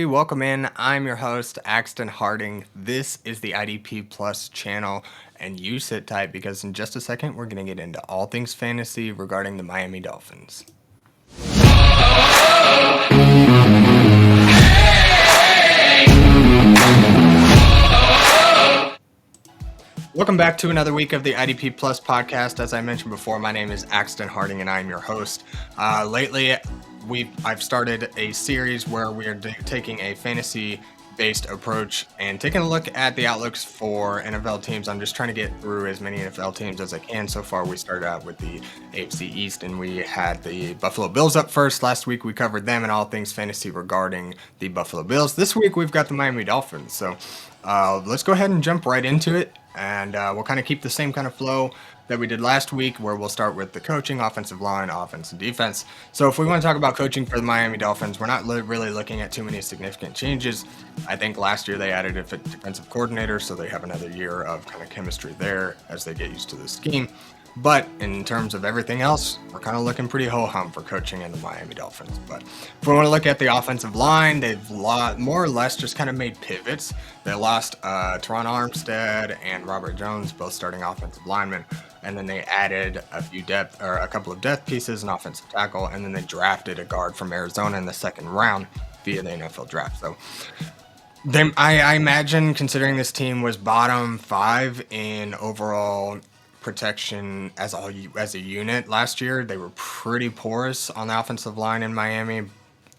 Welcome in. I'm your host, Axton Harding. This is the IDP Plus channel, and you sit tight because in just a second, we're going to get into all things fantasy regarding the Miami Dolphins. Welcome back to another week of the IDP Plus podcast. As I mentioned before, my name is Axton Harding, and I'm your host. Lately, I've started a series where we are taking a fantasy-based approach and taking a look at the outlooks for NFL teams. I'm just trying to get through as many NFL teams as I can. So far, we started out with the AFC East, and we had the Buffalo Bills up first. Last week, we covered them and all things fantasy regarding the Buffalo Bills. This week, we've got the Miami Dolphins. So let's go ahead and jump right into it. And we'll kind of keep the same kind of flow that we did last week, where we'll start with the coaching, offensive line, offense, and defense. So if we want to talk about coaching for the Miami Dolphins, we're not really looking at too many significant changes. I think last year they added a defensive coordinator, so they have another year of kind of chemistry there as they get used to the scheme. But in terms of everything else, we're kind of looking pretty ho-hum for coaching in the Miami Dolphins. But if we want to look at the offensive line, they've more or less just kind of made pivots. They lost Teron Armstead and Robert Jones, both starting offensive linemen. And then they added a couple of depth pieces, an offensive tackle, and then they drafted a guard from Arizona in the second round via the NFL draft. So I imagine, considering this team was bottom 5 in overall protection as a unit last year, they were pretty porous on the offensive line in Miami.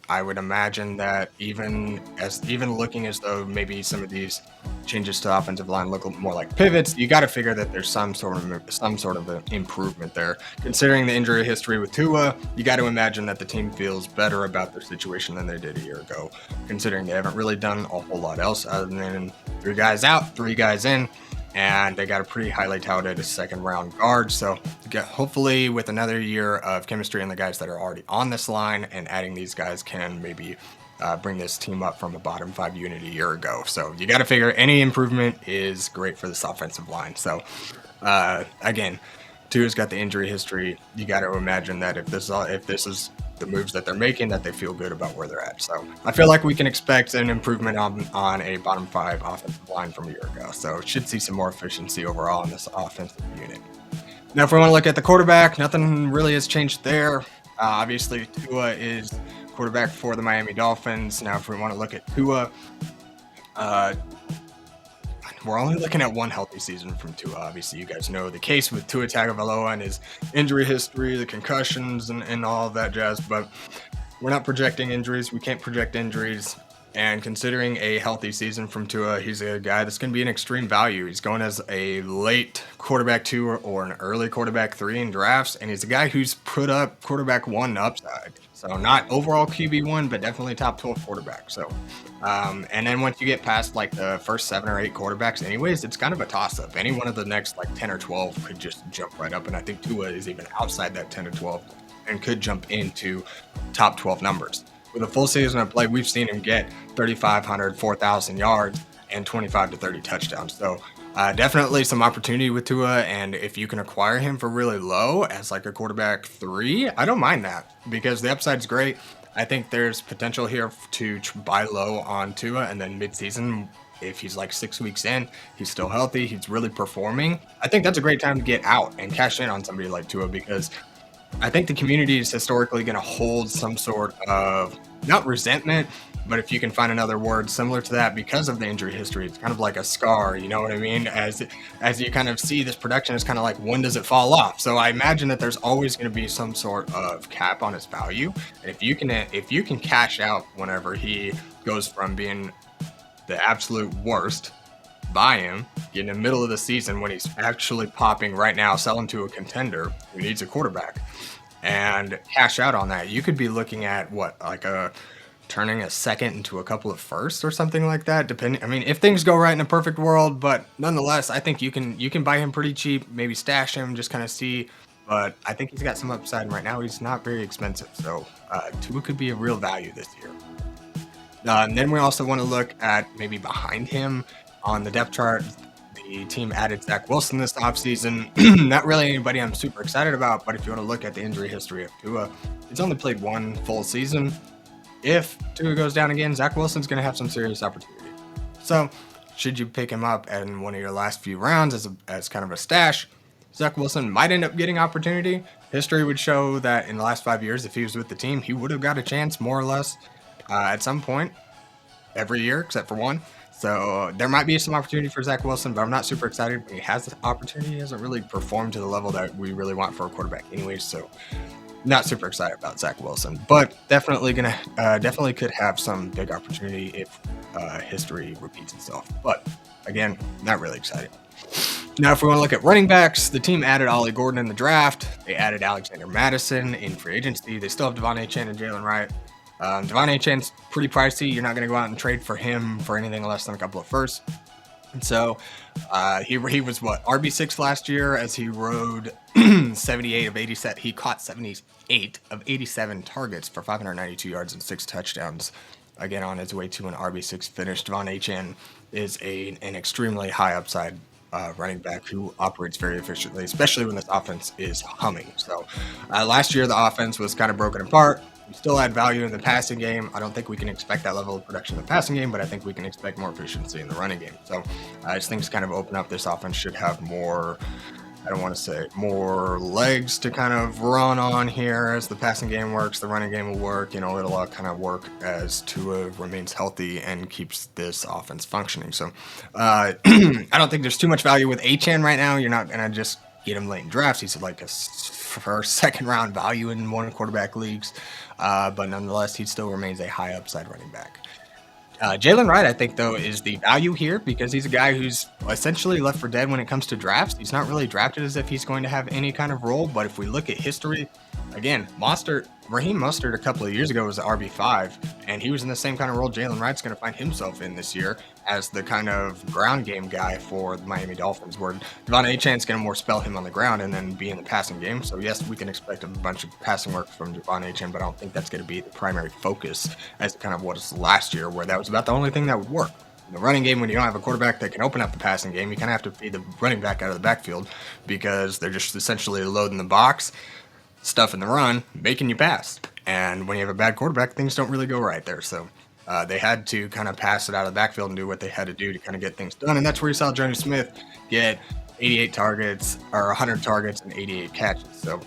I would imagine that even looking as though maybe some of these changes to the offensive line look more like pivots, you got to figure that there's some sort of improvement there. Considering the injury history with Tua, you got to imagine that the team feels better about their situation than they did a year ago, considering they haven't really done a whole lot else other than 3 guys out, 3 guys in. And they got a pretty highly touted second round guard. So hopefully with another year of chemistry and the guys that are already on this line and adding these guys can maybe bring this team up from a bottom 5 unit a year ago. So you got to figure any improvement is great for this offensive line. So again, Tua's got the injury history. You got to imagine that if this is the moves that they're making, that they feel good about where they're at. So I feel like we can expect an improvement on a bottom 5 offensive line from a year ago. So should see some more efficiency overall in this offensive unit. Now, if we want to look at the quarterback, nothing really has changed there. Obviously, Tua is quarterback for the Miami Dolphins. Now, if we want to look at Tua, we're only looking at one healthy season from Tua. Obviously, you guys know the case with Tua Tagovailoa and his injury history, the concussions, and all of that jazz. But we're not projecting injuries. We can't project injuries. And considering a healthy season from Tua, he's a guy that's going to be an extreme value. He's going as a late quarterback 2 or an early quarterback 3 in drafts. And he's a guy who's put up quarterback 1 upside. So not overall QB1, but definitely top 12 quarterback. So, and then once you get past like the first 7 or 8 quarterbacks anyways, it's kind of a toss-up. Any one of the next like 10 or 12 could just jump right up. And I think Tua is even outside that 10 or 12 and could jump into top 12 numbers. With a full season of play, we've seen him get 3,500, 4,000 yards and 25 to 30 touchdowns. So definitely some opportunity with Tua, and if you can acquire him for really low as like a quarterback 3, I don't mind that because the upside's great. I think there's potential here to buy low on Tua, and then mid-season, if he's like 6 weeks in, he's still healthy, he's really performing, I think that's a great time to get out and cash in on somebody like Tua, because I think the community is historically going to hold some sort of, not resentment, but if you can find another word similar to that, because of the injury history, it's kind of like a scar, you know what I mean? As you kind of see this production, it's kind of like, when does it fall off? So I imagine that there's always going to be some sort of cap on his value. And if you can cash out whenever he goes from being the absolute worst, buy him, get in the middle of the season when he's actually popping right now, sell him to a contender who needs a quarterback, and cash out on that. You could be looking at turning a second into a couple of firsts or something like that, depending. I mean, if things go right in a perfect world, but nonetheless, I think you can buy him pretty cheap, maybe stash him, just kind of see. But I think he's got some upside, and right now he's not very expensive, so Tua could be a real value this year. And then we also want to look at maybe behind him on the depth chart. The team added Zach Wilson this offseason. Not really anybody I'm super excited about, but if you want to look at the injury history of Tua, he's only played 1 full season. if Tua goes down again, Zach Wilson's going to have some serious opportunity. So should you pick him up in one of your last few rounds as kind of a stash, Zach Wilson might end up getting opportunity. History would show that in the last 5 years, if he was with the team, he would have got a chance more or less at some point every year except for one. So there might be some opportunity for Zach Wilson, but I'm not super excited. When he has the opportunity, he hasn't really performed to the level that we really want for a quarterback anyways. So not super excited about Zach Wilson, but definitely could have some big opportunity if history repeats itself. But again, not really excited. Now, if we want to look at running backs, the team added Ollie Gordon in the draft. They added Alexander Madison in free agency. They still have Devon Achane and Jalen Wright. Devon Achane's pretty pricey. You're not going to go out and trade for him for anything less than a couple of firsts. And so he was RB6 last year as he rode 78 of 87. He caught 78 of 87 targets for 592 yards and 6 touchdowns. Again, on his way to an RB6 finish. Devon Achane is an extremely high upside running back who operates very efficiently, especially when this offense is humming. So last year, the offense was kind of broken apart. We still had value in the passing game. I don't think we can expect that level of production in the passing game, but I think we can expect more efficiency in the running game. So as things kind of open up, this offense should have more, I don't want to say more legs to kind of run on here as the passing game works. The running game will work. It'll all kind of work as Tua remains healthy and keeps this offense functioning. So I don't think there's too much value with Achane right now. You're not going to just get him late in drafts. He's like a first, second round value in one quarterback leagues. But nonetheless, he still remains a high upside running back. Jalen Wright, I think, though, is the value here because he's a guy who's essentially left for dead when it comes to drafts. He's not really drafted as if he's going to have any kind of role. But if we look at history, again, Raheem Mostert a couple of years ago was the RB5, and he was in the same kind of role Jalen Wright's going to find himself in this year as the kind of ground game guy for the Miami Dolphins, where Devon Achane's going to more spell him on the ground and then be in the passing game. So yes, we can expect a bunch of passing work from Devon Achane, but I don't think that's going to be the primary focus as kind of what was last year, where that was about the only thing that would work. In the running game, when you don't have a quarterback that can open up the passing game, you kind of have to feed the running back out of the backfield because they're just essentially loading the box, stuff in the run, making you pass. And when you have a bad quarterback, things don't really go right there. So they had to kind of pass it out of the backfield and do what they had to do to kind of get things done. And that's where you saw Johnny Smith get 88 targets or 100 targets and 88 catches. So,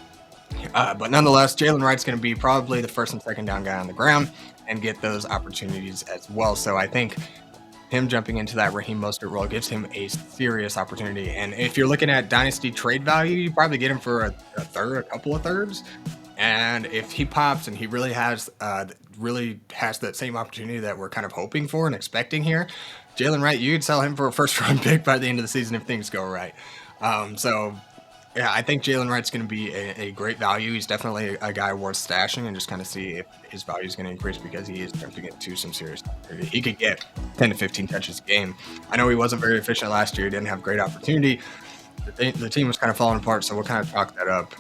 but nonetheless, Jalen Wright's going to be probably the first and second down guy on the ground and get those opportunities as well. So I think him jumping into that Raheem Mostert role gives him a serious opportunity. And if you're looking at dynasty trade value, you probably get him for a third, a couple of thirds. And if he pops and he really has that same opportunity that we're kind of hoping for and expecting here, Jalen Wright, you could sell him for a first round pick by the end of the season if things go right. So yeah, I think Jalen Wright's going to be a great value. He's definitely a guy worth stashing and just kind of see if his value is going to increase because he is jumping into some serious opportunity. He could get 10 to 15 touches a game. I know he wasn't very efficient last year. He didn't have great opportunity. The team was kind of falling apart, so we'll kind of chalk that up.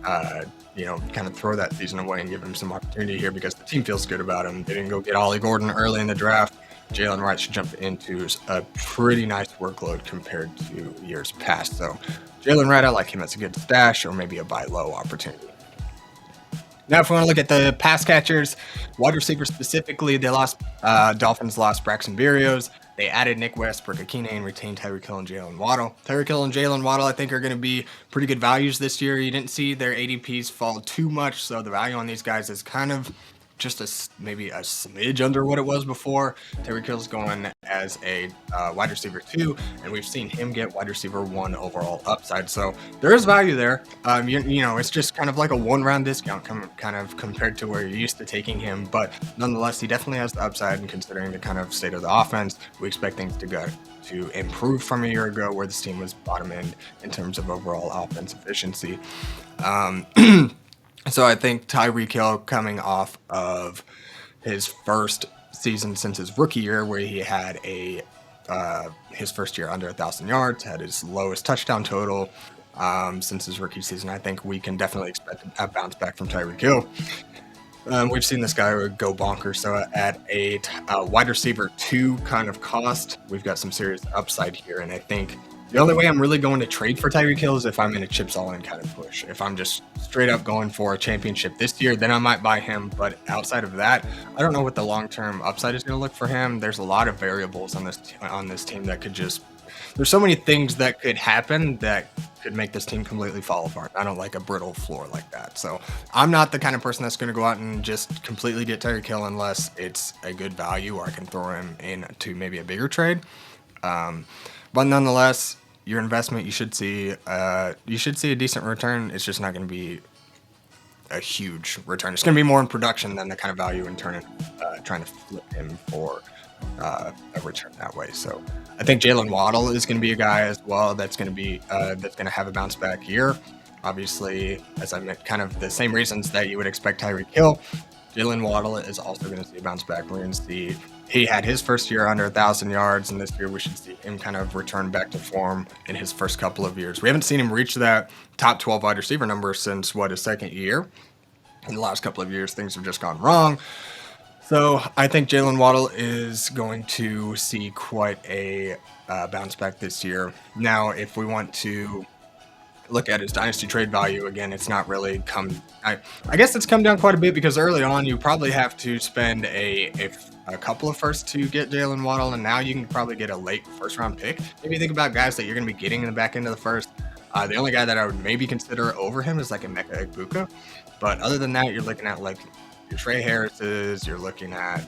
Kind of throw that season away and give him some opportunity here because the team feels good about him. They didn't go get Ollie Gordon early in the draft. Jalen Wright should jump into a pretty nice workload compared to years past. So Jalen Wright, I like him as a good stash or maybe a buy low opportunity. Now, if we want to look at the pass catchers, wide receivers specifically, Dolphins lost Braxton Berrios. They added Nick Westbrook-Akine and retained Tyreek Hill and Jalen Waddle. Tyreek Hill and Jalen Waddle, I think, are going to be pretty good values this year. You didn't see their ADPs fall too much, so the value on these guys is kind of just maybe a smidge under what it was before. Tyreek Hill's going as a wide receiver 2, and we've seen him get wide receiver 1 overall upside. So there is value there. It's just kind of like a one-round discount kind of compared to where you're used to taking him. But nonetheless, he definitely has the upside, and considering the kind of state of the offense, we expect things to improve from a year ago where this team was bottom end in terms of overall offense efficiency. So I think Tyreek Hill, coming off of his first season since his rookie year, where he had his first year under 1,000 yards, had his lowest touchdown total since his rookie season, I think we can definitely expect a bounce back from Tyreek Hill. We've seen this guy go bonkers. So at a wide receiver 2 kind of cost, we've got some serious upside here, and I think The only way I'm really going to trade for Tyreek Hill is if I'm in a chips all in kind of push. If I'm just straight up going for a championship this year, then I might buy him. But outside of that, I don't know what the long term upside is going to look for him. There's a lot of variables on this team that could just. There's so many things that could happen that could make this team completely fall apart. I don't like a brittle floor like that. So I'm not the kind of person that's going to go out and just completely get Tyreek Hill unless it's a good value or I can throw him into maybe a bigger trade. But nonetheless, your investment, you should see a decent return. It's just not going to be a huge return. It's going to be more in production than the kind of value in trying to flip him for a return that way. So I think Jalen Waddle is going to be a guy as well that's going to have a bounce back year. Obviously, as I meant, kind of the same reasons that you would expect Tyreek Hill. Jalen Waddle is also going to see a bounce back. We're going to see he had his first year under 1,000 yards, and this year we should see him kind of return back to form in his first couple of years. We haven't seen him reach that top 12 wide receiver number since his second year. In the last couple of years, things have just gone wrong. So I think Jalen Waddle is going to see quite a bounce back this year. Now, if we want to look at his dynasty trade value again, it's not really I guess it's come down quite a bit because early on you probably have to spend a couple of firsts to get Jalen Waddle, and now you can probably get a late first round pick. If you think about guys that you're going to be getting in the back end of the first, the only guy that I would maybe consider over him is like Emeka Egbuka. But other than that, you're looking at like your Trey Harris's, you're looking at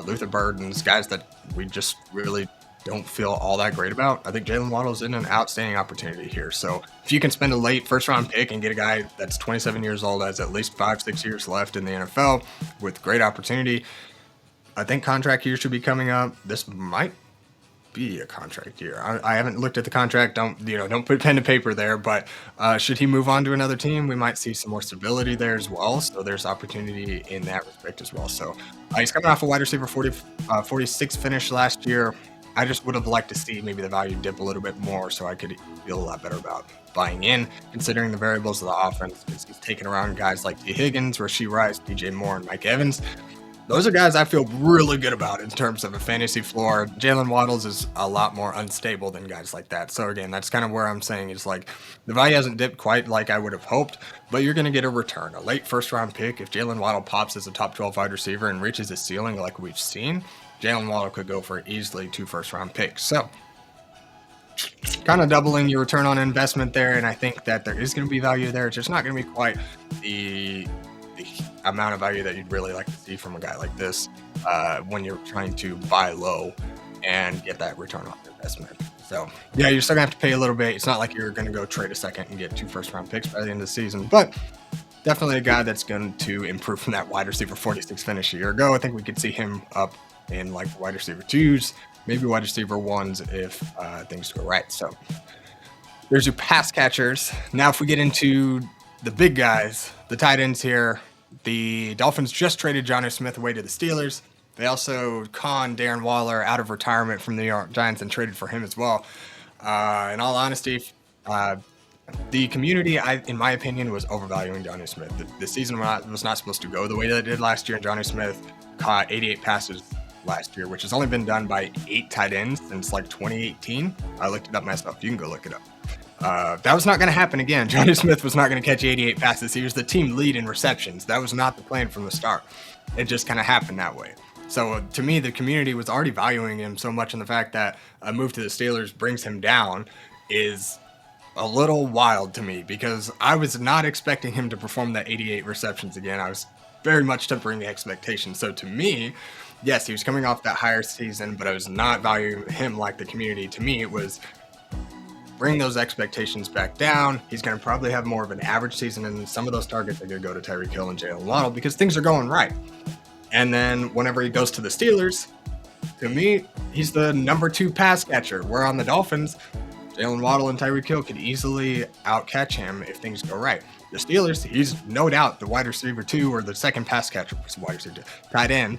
Luther Burden's, guys that we just really don't feel all that great about. I think Jalen Waddle's in an outstanding opportunity here. So if you can spend a late first round pick and get a guy that's 27 years old, has at least 5-6 years left in the NFL with great opportunity, I think contract year should be coming up. This might be a contract year. I haven't looked at the contract. Don't put pen to paper there, but should he move on to another team, we might see some more stability there as well. So there's opportunity in that respect as well. So he's coming off a wide receiver 46 finish last year. I just would have liked to see maybe the value dip a little bit more so I could feel a lot better about buying in, considering the variables of the offense. He's taking around guys like T. Higgins, Rashee Rice, DJ Moore, and Mike Evans. Those are guys I feel really good about in terms of a fantasy floor. Jalen Waddles is a lot more unstable than guys like that. So again, that's kind of where I'm saying is like the value hasn't dipped quite like I would have hoped, but you're going to get a return, a late first round pick. If Jalen Waddle pops as a top 12 wide receiver and reaches his ceiling like we've seen, Jalen Waddle could go for easily 2 first round picks. So kind of doubling your return on investment there. And I think that there is going to be value there. It's just not going to be quite the amount of value that you'd really like to see from a guy like this when you're trying to buy low and get that return on investment. So yeah, you're still gonna have to pay a little bit. It's not like you're going to go trade a second and get 2 first round picks by the end of the season, but definitely a guy that's going to improve from that wide receiver 46 finish a year ago. I think we could see him up in like wide receiver 2s, maybe wide receiver 1s if things go right. So there's your pass catchers. Now if we get into the big guys, the tight ends here, the Dolphins just traded Jonnu Smith away to the Steelers. They also conned Darren Waller out of retirement from the New York Giants and traded for him as well. In all honesty, the community, in my opinion, was overvaluing Jonnu Smith. The season was not supposed to go the way that it did last year, and Jonnu Smith caught 88 passes last year, which has only been done by 8 tight ends since like 2018. I looked it up myself. You can go look it up. That was not going to happen again. Jonnu Smith was not going to catch 88 passes. He was the team lead in receptions. That was not the plan from the start. It just kind of happened that way. So to me, the community was already valuing him so much, and the fact that a move to the Steelers brings him down is a little wild to me because I was not expecting him to perform that 88 receptions again. I was very much tempering the expectations. So to me, yes, he was coming off that higher season, but I was not valuing him like the community. To me, it was bring those expectations back down. He's going to probably have more of an average season, and some of those targets are going to go to Tyreek Hill and Jalen Waddle because things are going right. And then whenever he goes to the Steelers, to me, he's the number 2 pass catcher. Where on the Dolphins, Jalen Waddle and Tyreek Hill could easily outcatch him if things go right. The Steelers, he's no doubt the wide receiver 2 or the second pass catcher, tight end,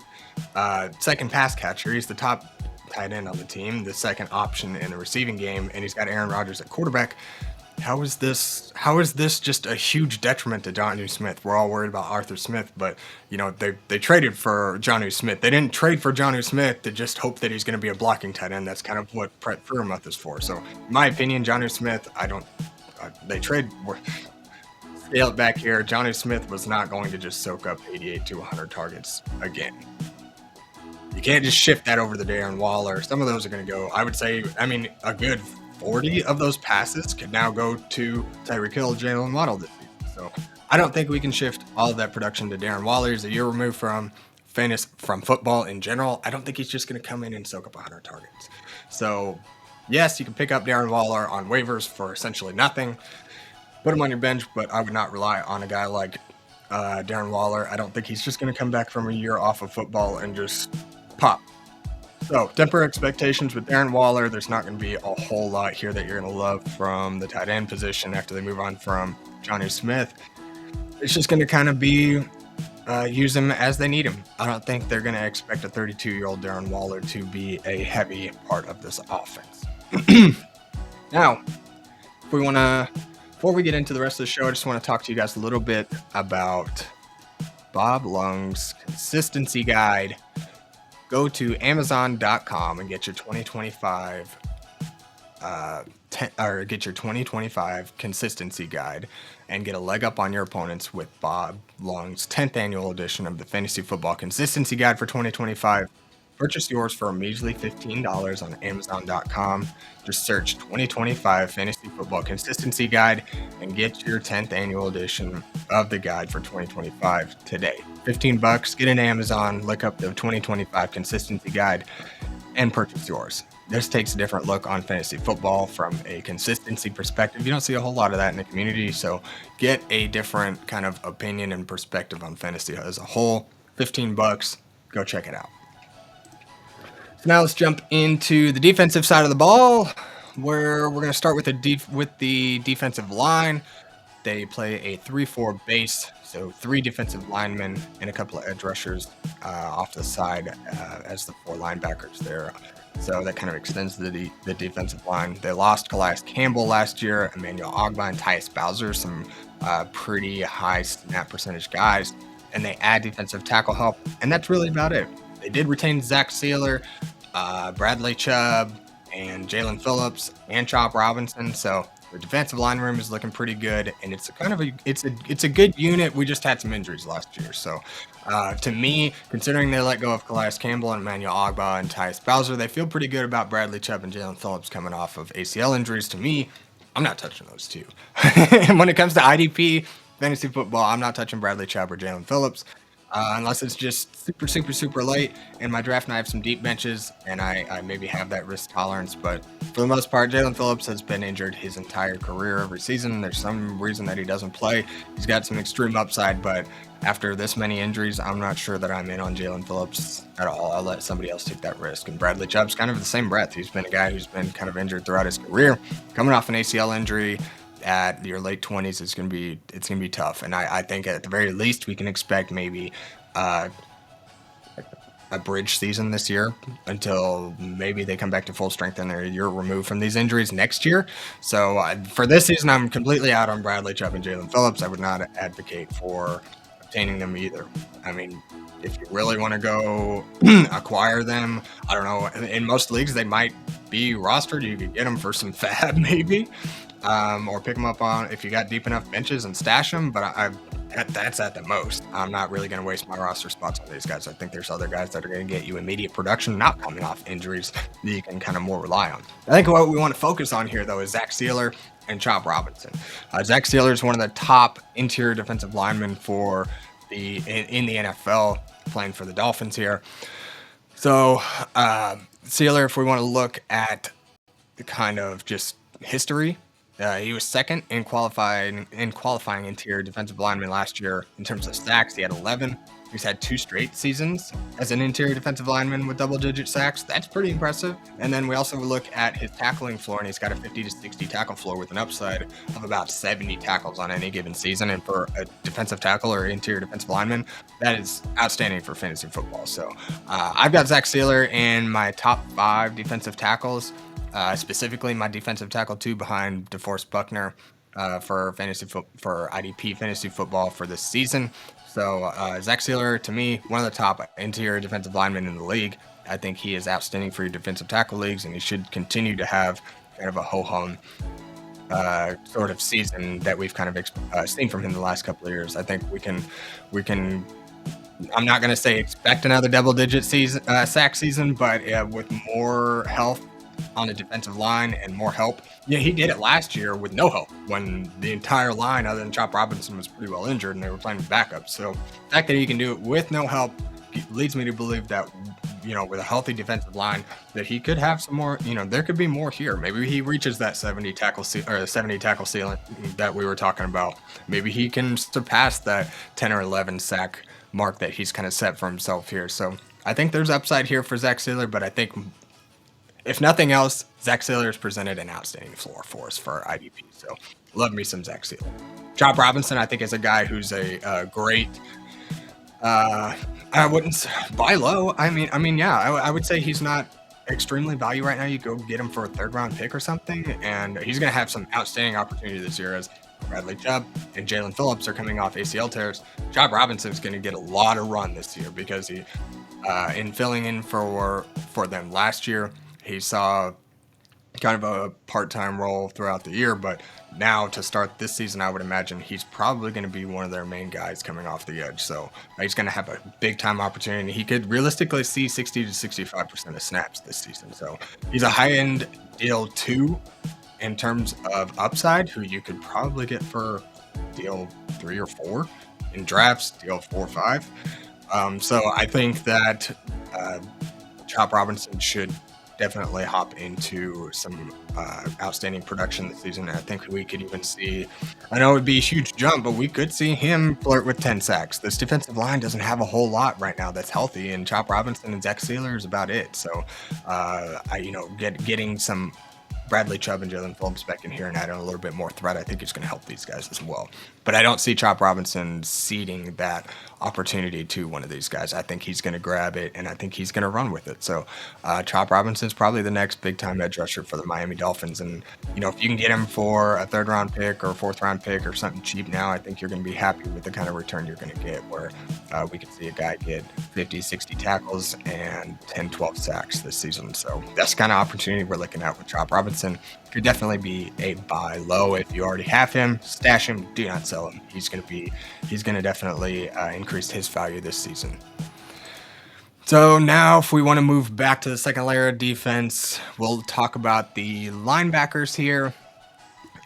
second pass catcher. He's the top tight end on the team, the second option in the receiving game, and he's got Aaron Rodgers at quarterback. how is this just a huge detriment to Jonnu Smith? We're all worried about Arthur Smith, but they traded for Jonnu Smith. They didn't trade for Jonnu Smith to just hope that he's going to be a blocking tight end. That's kind of what Brett Freiermuth is for. So, in my opinion, Jonnu Smith, I don't. They trade. Scale it back here. Jonnu Smith was not going to just soak up 88 to 100 targets again. You can't just shift that over to Darren Waller. Some of those are going to go. I would say, a good 40 of those passes could now go to Tyreek Hill, Jalen Waddle this season. So I don't think we can shift all of that production to Darren Waller. He's a year removed from football in general. I don't think he's just going to come in and soak up 100 targets. So yes, you can pick up Darren Waller on waivers for essentially nothing. Put him on your bench, but I would not rely on a guy like Darren Waller. I don't think he's just going to come back from a year off of football and just pop. So, temper expectations with Darren Waller. There's not going to be a whole lot here that you're going to love from the tight end position after they move on from Jonnu Smith. It's just going to kind of be use him as they need him. I don't think they're going to expect a 32-year-old Darren Waller to be a heavy part of this offense. Now, before we get into the rest of the show, I just want to talk to you guys a little bit about Bob Lung's consistency guide. Go to Amazon.com and get your 2025 get your 2025 consistency guide and get a leg up on your opponents with Bob Lung's 10th annual edition of the Fantasy Football Consistency Guide for 2025. Purchase yours for a measly $15 on Amazon.com. Just search 2025 Fantasy Football Consistency Guide and get your 10th annual edition of the guide for 2025 today. $15, get into Amazon, look up the 2025 Consistency Guide, and purchase yours. This takes a different look on fantasy football from a consistency perspective. You don't see a whole lot of that in the community, so get a different kind of opinion and perspective on fantasy as a whole. $15, go check it out. Now let's jump into the defensive side of the ball, where we're going to start with the defensive line. They play a 3-4 base, so 3 defensive linemen and a couple of edge rushers off the side as the 4 linebackers there. So that kind of extends the defensive line. They lost Calais Campbell last year, Emmanuel Ogbah, and Tyus Bowser, some pretty high snap percentage guys, and they add defensive tackle help, and that's really about it. They did retain Zach Sealer, Bradley Chubb, and Jalen Phillips, and Chop Robinson. So the defensive line room is looking pretty good, and it's a good unit. We just had some injuries last year, so to me, considering they let go of Calais Campbell and Emmanuel Ogbah and Tyus Bowser, they feel pretty good about Bradley Chubb and Jalen Phillips coming off of ACL injuries. To me, I'm not touching those two. And when it comes to IDP fantasy football, I'm not touching Bradley Chubb or Jalen Phillips. Unless it's just super late in my draft and I have some deep benches and I maybe have that risk tolerance. But for the most part, Jalen Phillips has been injured his entire career every season. There's some reason that he doesn't play. He's got some extreme upside, but after this many injuries, I'm not sure that I'm in on Jalen Phillips at all. I'll let somebody else take that risk. And Bradley Chubb's kind of the same breath. He's been a guy who's been kind of injured throughout his career, coming off an ACL injury. At your late 20s, it's gonna be tough, and I think at the very least we can expect maybe a bridge season this year until maybe they come back to full strength and they're a year removed from these injuries next year. So for this season, I'm completely out on Bradley Chubb and Jalen Phillips. I would not advocate for obtaining them either. I mean, if you really want to go acquire them, I don't know. In most leagues, they might be rostered. You could get them for some fab maybe. Or pick them up on if you got deep enough benches and stash them, but that's at the most. I'm not really going to waste my roster spots on these guys. I think there's other guys that are going to get you immediate production, not coming off injuries, that you can kind of more rely on. I think what we want to focus on here, though, is Zach Sealer and Chop Robinson. Zach Sealer is one of the top interior defensive linemen in the NFL, playing for the Dolphins here. So Sealer, if we want to look at the kind of just history, he was second in qualifying interior defensive lineman last year in terms of sacks. He had 11. He's had 2 straight seasons as an interior defensive lineman with double-digit sacks. That's pretty impressive. And then we also look at his tackling floor, and he's got a 50 to 60 tackle floor with an upside of about 70 tackles on any given season. And for a defensive tackle or interior defensive lineman, that is outstanding for fantasy football. So I've got Zach Sealer in my top 5 defensive tackles. specifically my defensive tackle 2 behind DeForest Buckner for for IDP fantasy football for this season. So Zach Sealer, to me, one of the top interior defensive linemen in the league. I think he is outstanding for your defensive tackle leagues, and he should continue to have kind of a ho-hum sort of season that we've kind of seen from him the last couple of years. I think we can. I'm not going to say expect another double-digit sack season, but with more health on the defensive line and more help. Yeah, he did it last year with no help when the entire line, other than Chop Robinson, was pretty well injured and they were playing with backups. So the fact that he can do it with no help leads me to believe that, with a healthy defensive line, that he could have some more, there could be more here. Maybe he reaches that 70 tackle ceiling that we were talking about. Maybe he can surpass that 10 or 11 sack mark that he's kind of set for himself here. So I think there's upside here for Zach Sealer, but I think if nothing else, Zach Sealer has presented an outstanding floor for us for IDP. So love me some Zach Sealer. Chop Robinson, I think, is a guy who's a great, I wouldn't buy low. I would say he's not extremely value right now. You go get him for a 3rd round pick or something, and he's going to have some outstanding opportunity this year as Bradley Chubb and Jalen Phillips are coming off ACL tears. Chop Robinson is going to get a lot of run this year because he, in filling in for them last year, he saw kind of a part-time role throughout the year, but now to start this season, I would imagine he's probably going to be one of their main guys coming off the edge. So he's going to have a big-time opportunity. He could realistically see 60 to 65% of snaps this season. So he's a high-end deal 2 in terms of upside, who you could probably get for deal 3 or 4 in drafts, deal 4 or 5. So I think that Chop Robinson should definitely hop into some outstanding production this season. I think we could even see, I know it would be a huge jump, but we could see him flirt with 10 sacks. This defensive line doesn't have a whole lot right now that's healthy, and Chop Robinson and Zach Sealer is about it. So, getting some Bradley Chubb and Jalen Phillips back in here and adding a little bit more threat, I think it's going to help these guys as well. But I don't see Chop Robinson ceding that opportunity to one of these guys. I think he's going to grab it, and I think he's going to run with it. So Chop Robinson's probably the next big-time edge rusher for the Miami Dolphins. And, if you can get him for a 3rd-round pick or a 4th-round pick or something cheap now, I think you're going to be happy with the kind of return you're going to get, where we could see a guy get 50, 60 tackles and 10, 12 sacks this season. So that's the kind of opportunity we're looking at with Chop Robinson. Could definitely be a buy low if you already have him. Stash him, do not sell him. He's going to definitely increase his value this season. So now if we want to move back to the second layer of defense, we'll talk about the linebackers here.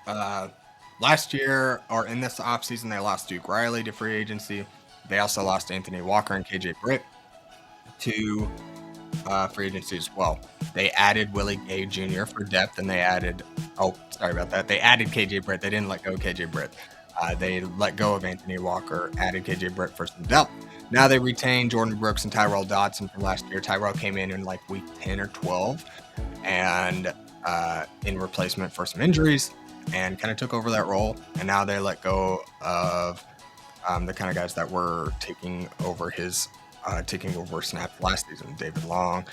Last year, or in this offseason, they lost Duke Riley to free agency. They also lost Anthony Walker and KJ Britt to free agency as well. They added Willie Gay Jr. for depth, and they added, they added KJ Britt. They didn't let go of KJ Britt. They let go of Anthony Walker, added KJ Britt for some depth. Now they retained Jordan Brooks and Tyrell Dodson from last year. Tyrell came in like week 10 or 12 and in replacement for some injuries and kind of took over that role. And now they let go of the kind of guys that were taking over snaps last season, David Long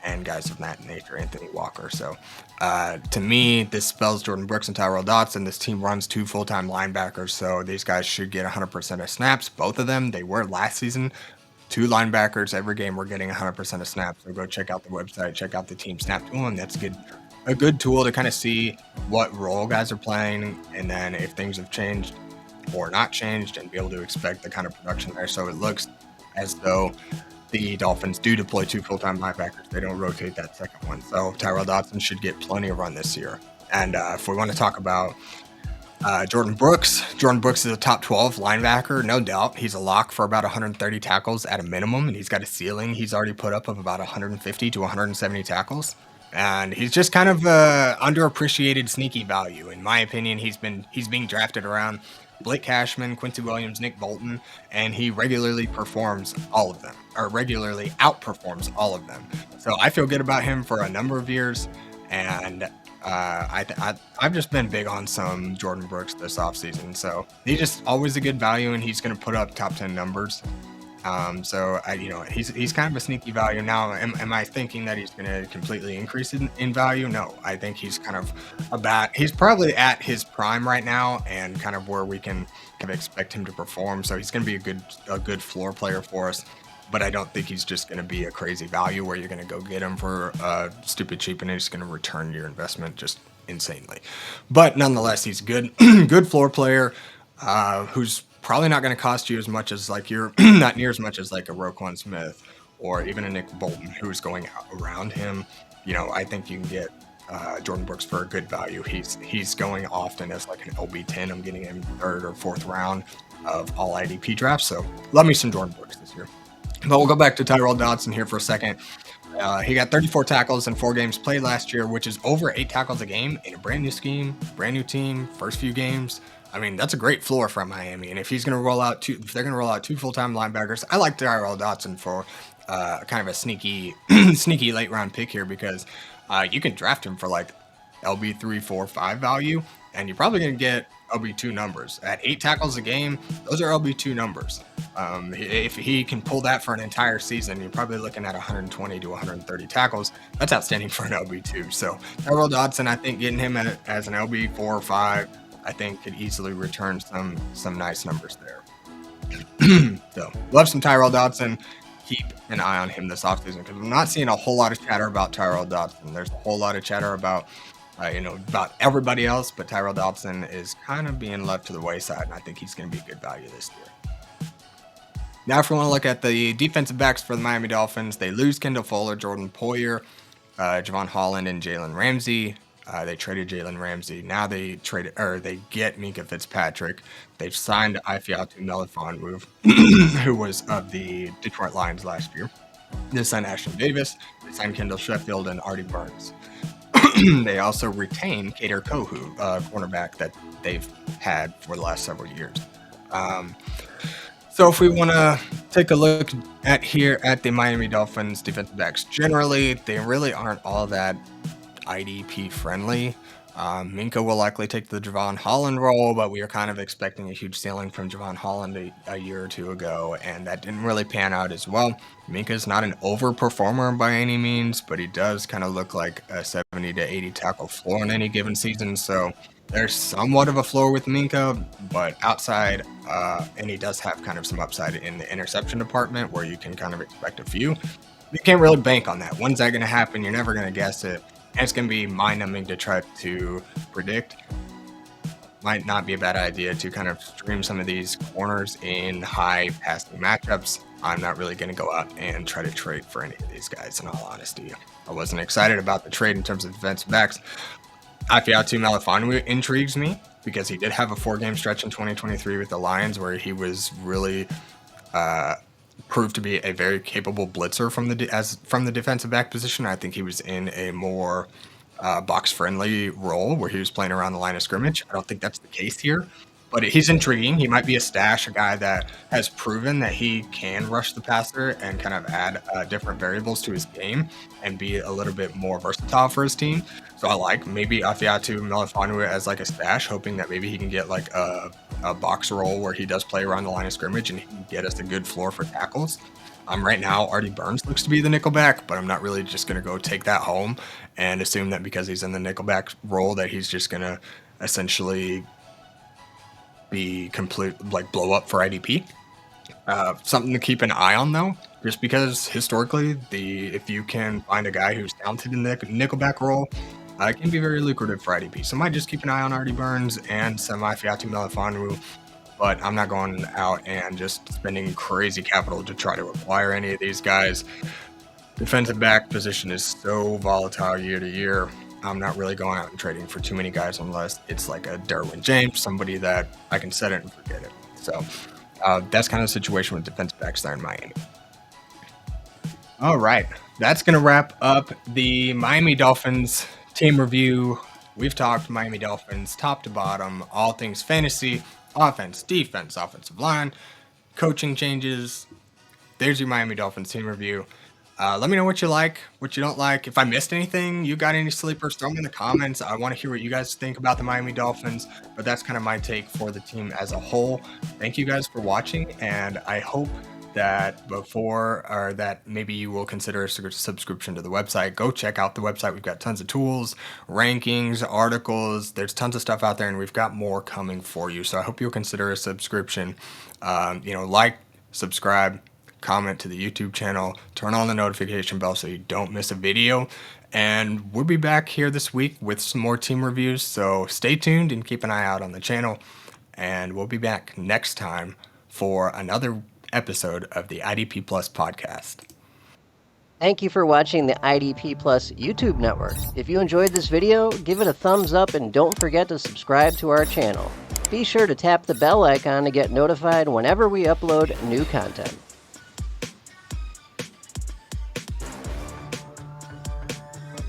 and guys of that nature, Anthony Walker. So to me, this spells Jordan Brooks and Tyrell Dodson. This team runs 2 full-time linebackers, so these guys should get 100% of snaps. Both of them, they were last season. 2 linebackers every game were getting 100% of snaps. So go check out the website, check out the team snap tool, and that's a good tool to kind of see what role guys are playing, and then if things have changed or not changed, and be able to expect the kind of production there. So it looks as though the Dolphins do deploy 2 full-time linebackers. They don't rotate that second one. So Tyrell Dodson should get plenty of run this year. And if we want to talk about Jordan Brooks is a top 12 linebacker, no doubt. He's a lock for about 130 tackles at a minimum, and he's got a ceiling he's already put up of about 150 to 170 tackles. And he's just kind of underappreciated sneaky value. In my opinion, he's being drafted around Blake Cashman, Quincy Williams, Nick Bolton, and he regularly outperforms all of them. So I feel good about him for a number of years, and I've just been big on some Jordan Brooks this offseason. So he's just always a good value, and he's going to put up top 10 numbers. He's kind of a sneaky value now. Am I thinking that he's going to completely increase in value? No, I think he's kind of he's probably at his prime right now, and kind of where we can kind of expect him to perform. So he's going to be a good floor player for us. But I don't think he's just going to be a crazy value where you're going to go get him for stupid cheap and he's going to return your investment just insanely. But nonetheless, he's good, good floor player who's probably not going to cost you as much as like you're not near as much as like a Roquan Smith or even a Nick Bolton who's going out around him. I think you can get Jordan Brooks for a good value. He's going often as like an LB10. I'm getting him third or fourth round of all IDP drafts. So love me some Jordan Brooks this year. But we'll go back to Tyrell Dodson here for a second. He got 34 tackles in 4 games played last year, which is over 8 tackles a game in a brand new scheme, brand new team, first few games. I mean, that's a great floor from Miami. And if they're going to roll out 2 full-time linebackers, I like Tyrell Dodson for kind of a sneaky late round pick here because you can draft him for like LB 3, 4, 5 value, and you're probably going to get LB2 numbers. At 8 tackles a game, those are LB2 numbers. If he can pull that for an entire season, you're probably looking at 120 to 130 tackles. That's outstanding for an LB2. So Tyrell Dodson, I think getting him as an LB 4 or 5, I think could easily return some nice numbers there. So love some Tyrell Dodson. Keep an eye on him this offseason because I'm not seeing a whole lot of chatter about Tyrell Dodson. There's a whole lot of chatter about everybody else, but Tyrell Dodson is kind of being left to the wayside, and I think he's going to be a good value this year. Now, if we want to look at the defensive backs for the Miami Dolphins, they lose Kendall Fuller, Jordan Poyer, Javon Holland, and Jalen Ramsey. They traded Jalen Ramsey. Now they get Minkah Fitzpatrick. They've signed Ifeatu Melifonwu, who was of the Detroit Lions last year. They signed Ashton Davis. They signed Kendall Sheffield and Artie Burns. They also retain Kader Kohu, cornerback that they've had for the last several years. So if we want to take a look at the Miami Dolphins defensive backs, generally they really aren't all that IDP friendly. Minkah will likely take the Javon Holland role, but we are kind of expecting a huge ceiling from Javon Holland a year or two ago, and that didn't really pan out as well. Minkah is not an overperformer by any means, but he does kind of look like a 70 to 80 tackle floor in any given season, so there's somewhat of a floor with Minkah, but outside, and he does have kind of some upside in the interception department where you can kind of expect a few. You can't really bank on that. When's that going to happen? You're never going to guess it. And it's going to be mind-numbing to try to predict. Might not be a bad idea to kind of stream some of these corners in high passing matchups. I'm not really going to go out and try to trade for any of these guys, in all honesty. I wasn't excited about the trade in terms of defensive backs. Ifeatu Melifonwu intrigues me because he did have a 4-game stretch in 2023 with the Lions where he was really proved to be a very capable blitzer from the defensive back position. I think he was in a more box-friendly role where he was playing around the line of scrimmage. I don't think that's the case here, but he's intriguing. He might be a stash, a guy that has proven that he can rush the passer and kind of add different variables to his game and be a little bit more versatile for his team. So I like maybe Ifeatu Melifonwu as like a stash, hoping that maybe he can get like a box role where he does play around the line of scrimmage and he can get us a good floor for tackles. Right now, Artie Burns looks to be the nickelback, but I'm not really just going to go take that home and assume that because he's in the nickelback role that he's just going to essentially be blow up for IDP. Something to keep an eye on though, just because historically, if you can find a guy who's talented in the nickelback role, it can be very lucrative for IDP. So I might just keep an eye on Artie Burns and some Ifeatu Melifonwu, but I'm not going out and just spending crazy capital to try to acquire any of these guys. Defensive back position is so volatile year to year. I'm not really going out and trading for too many guys unless it's like a Derwin James, somebody that I can set it and forget it. So that's kind of the situation with defensive backs there in Miami. All right, that's going to wrap up the Miami Dolphins team review. We've talked Miami Dolphins top to bottom, all things fantasy, offense, defense, offensive line, coaching changes. There's your Miami Dolphins team review. Let me know what you like, what you don't like. If I missed anything, you got any sleepers, throw them in the comments. I want to hear what you guys think about the Miami Dolphins, but that's kind of my take for the team as a whole. Thank you guys for watching, and I hope that before, or that maybe you will consider a subscription to the website, go check out the website. We've got tons of tools, rankings, articles. There's tons of stuff out there, and we've got more coming for you. So I hope you'll consider a subscription. Like, subscribe, comment to the YouTube channel, turn on the notification bell so you don't miss a video. And we'll be back here this week with some more team reviews. So stay tuned and keep an eye out on the channel. And we'll be back next time for another episode of the IDP Plus podcast. Thank you for watching the IDP Plus YouTube network. If you enjoyed this video, give it a thumbs up and don't forget to subscribe to our channel. Be sure to tap the bell icon to get notified whenever we upload new content.